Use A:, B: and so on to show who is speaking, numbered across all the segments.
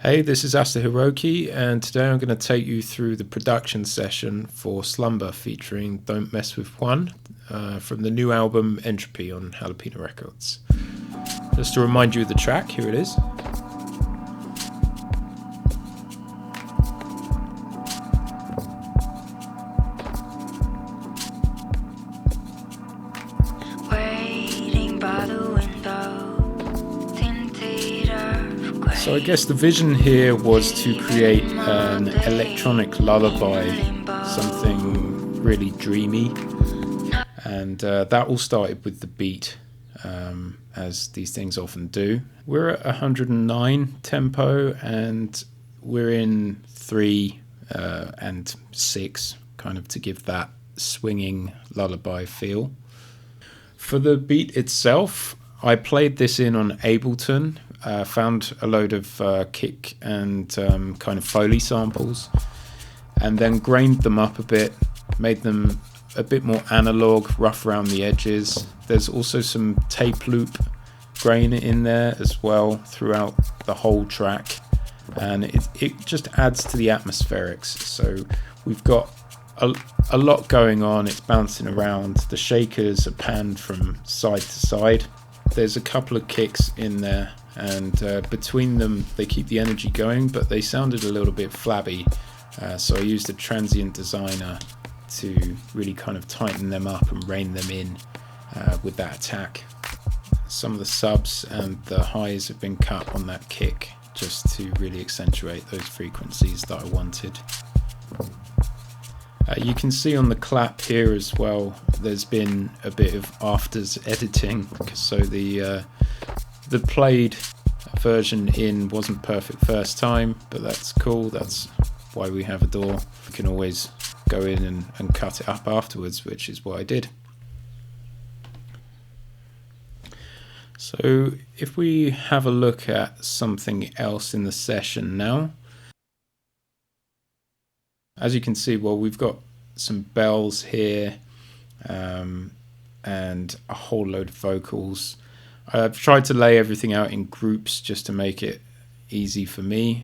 A: Hey, this is Asta Hiroki, and today I'm going to take you through the production session for Slumber featuring Dontmesswithjuan from the new album Entropy on Jalapeno Records. Just to remind you of the track, here it is. So I guess the vision here was to create an electronic lullaby, something really dreamy, and that all started with the beat, as these things often do. We're at 109 tempo, and we're in 3 and 6, kind of to give that swinging lullaby feel. For the beat itself, I played this in on Ableton. Found a load of kick and kind of Foley samples, and then grained them up a bit, made them a bit more analog, rough around the edges. There's also some tape loop grain in there as well throughout the whole track, and it just adds to the atmospherics. So we've got a lot going on. It's bouncing around. The shakers are panned from side to side. There's a couple of kicks in there, and between them they keep the energy going, but they sounded a little bit flabby, so I used a transient designer to really kind of tighten them up and rein them in with that attack. Some of the subs and the highs have been cut on that kick just to really accentuate those frequencies that I wanted. You can see on the clap here as well, there's been a bit of afters editing, so the played version in wasn't perfect first time, but that's cool. That's why we have a DAW. We can always go in and cut it up afterwards, which is what I did. So if we have a look at something else in the session now, as you can see, well, we've got some bells here and a whole load of vocals. I've tried to lay everything out in groups just to make it easy for me.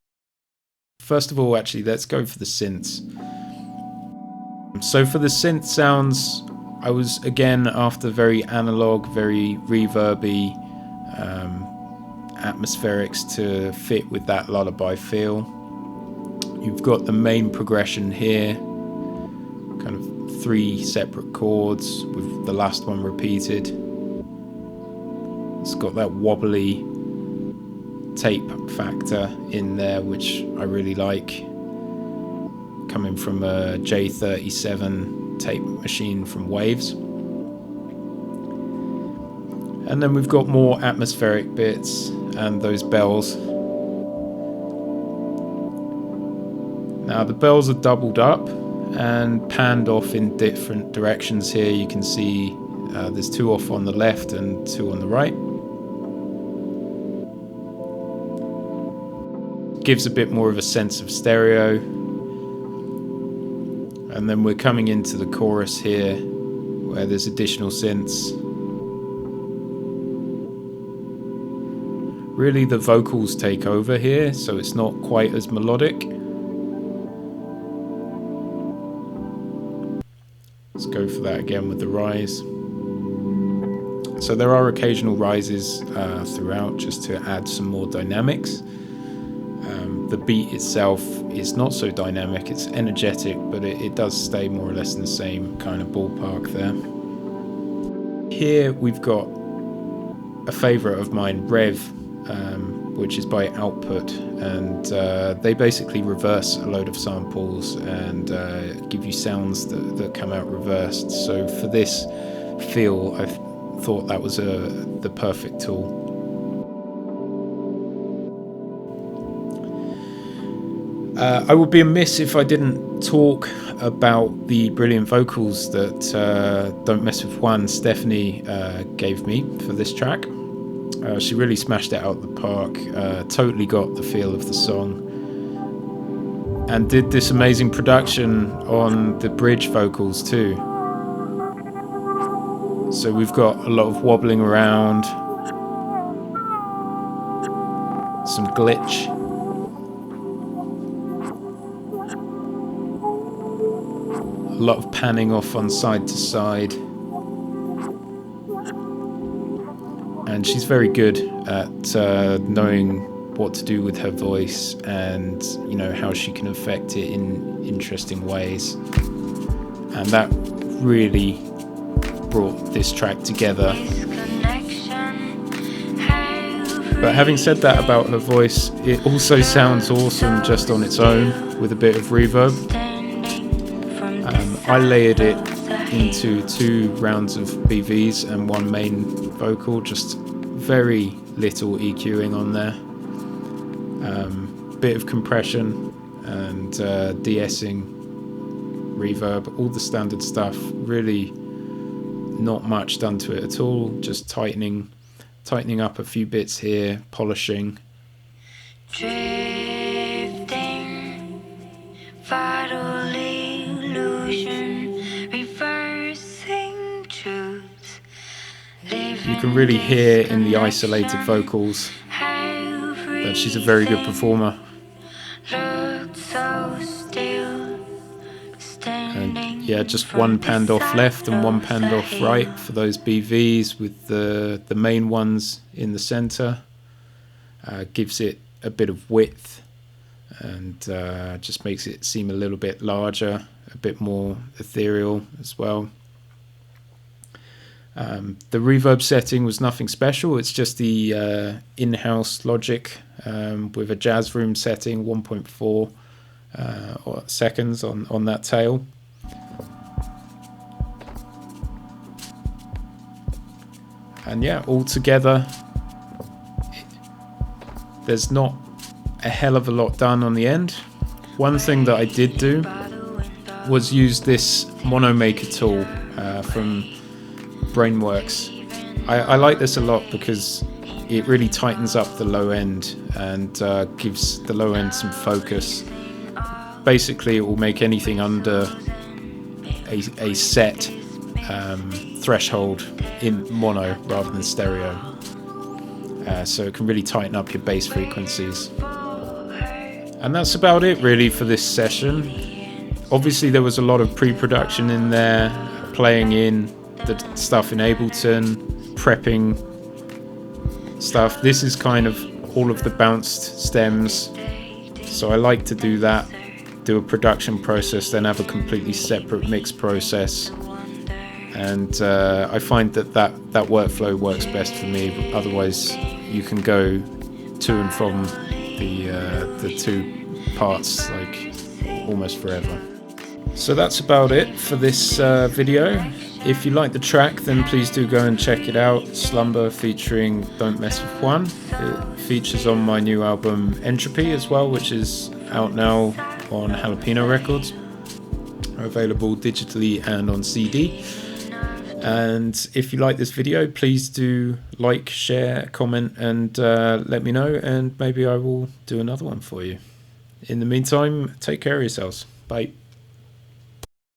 A: First of all, actually, let's go for the synths. So for the synth sounds, I was, again, after very analog, very reverby atmospherics to fit with that lullaby feel. You've got the main progression here, kind of 3 separate chords with the last one repeated. It's got that wobbly tape factor in there, which I really like, coming from a J37 tape machine from Waves. And then we've got more atmospheric bits and those bells. Now the bells are doubled up and panned off in different directions here. You can see there's 2 off on the left and 2 on the right. Gives a bit more of a sense of stereo. And then we're coming into the chorus here where there's additional synths. Really the vocals take over here, so it's not quite as melodic. Let's go for that again with the rise. So there are occasional rises throughout just to add some more dynamics. The beat itself is not so dynamic, it's energetic, but it does stay more or less in the same kind of ballpark there. Here we've got a favourite of mine, Rev, which is by Output, and they basically reverse a load of samples and give you sounds that come out reversed. So for this feel, I thought that was the perfect tool. I would be amiss if I didn't talk about the brilliant vocals that Dontmesswithjuan Stephanie gave me for this track. She really smashed it out the park, totally got the feel of the song, and did this amazing production on the bridge vocals too. So we've got a lot of wobbling around, some glitch, A lot of panning off on side to side. And she's very good at knowing what to do with her voice and, you know, how she can affect it in interesting ways. And that really brought this track together. But having said that about her voice, it also sounds awesome just on its own with a bit of reverb. I layered it into 2 rounds of BVs and 1 main vocal, just very little EQing on there. Bit of compression and de-essing, reverb, all the standard stuff. Really not much done to it at all, just tightening up a few bits here, polishing.
B: Drifting, vital illusion, reversing truths.
A: You can really hear in the isolated vocals that she's a very good performer. And yeah, just 1 panned off left and 1 panned off right for those BVs, with the main ones in the center. Gives it a bit of width and just makes it seem a little bit larger, a bit more ethereal as well. The reverb setting was nothing special. It's just the in-house Logic with a jazz room setting, 1.4 seconds on that tail. And yeah, all together, there's not a hell of a lot done on the end. One thing that I did do was use this Mono Maker tool from Brainworks. I like this a lot because it really tightens up the low end and gives the low end some focus. Basically, it will make anything under a set threshold in mono rather than stereo. So it can really tighten up your bass frequencies. And that's about it really for this session. Obviously there was a lot of pre-production in there, playing in the stuff in Ableton, prepping stuff. This is kind of all of the bounced stems, so I like to do that, do a production process, then have a completely separate mix process. And I find that workflow works best for me. Otherwise you can go to and from the 2 parts like almost forever. So that's about it for this video. If you like the track, then please do go and check it out. Slumber featuring Dontmesswithjuan. It features on my new album Entropy as well, which is out now on Jalapeno Records. Available digitally and on CD. And if you like this video, please do like, share, comment, and let me know, and maybe I will do another one for you. In the meantime, take care of yourselves. Bye.